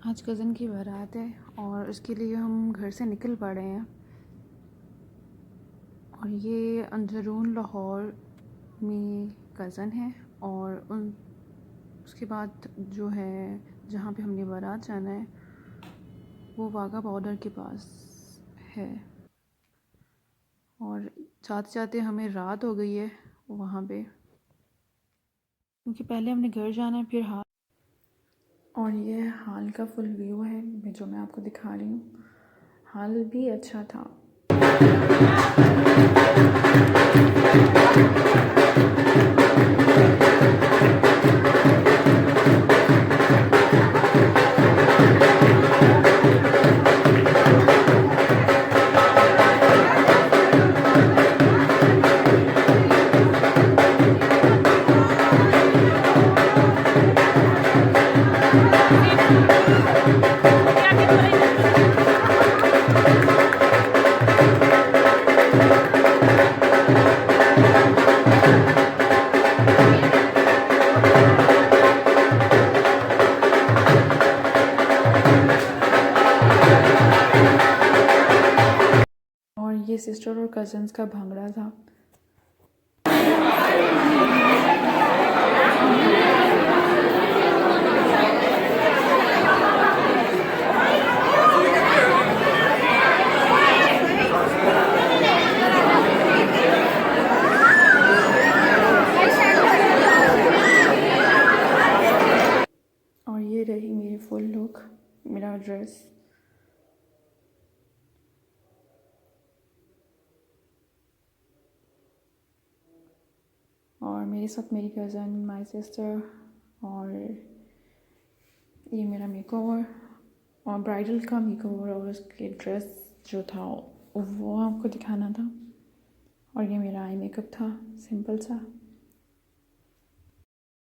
आज कज़न की बारात है और उसके लिए हम घर से निकल पड़े हैं। और ये अंदरून लाहौर में कज़न है और उसके बाद जो है जहाँ पे हमने बारात जाना है वो वाघा बॉर्डर के पास है। और जाते जाते हमें रात हो गई है वहाँ पे, क्योंकि पहले हमने घर जाना है फिर हाल। और ये हाल का फुल व्यू है जो मैं आपको दिखा रही हूँ। हाल भी अच्छा था। और ये सिस्टर और कज़न्स का भांगड़ा था। और ये रही मेरी फुल लुक, मेरा ड्रेस। और मेरे साथ मेरी कज़न, माय सिस्टर, और ये मेरा मेकओवर और ब्राइडल का मेकओवर और उसके ड्रेस जो था वो आपको दिखाना था। और ये मेरा आई मेकअप था, सिंपल सा।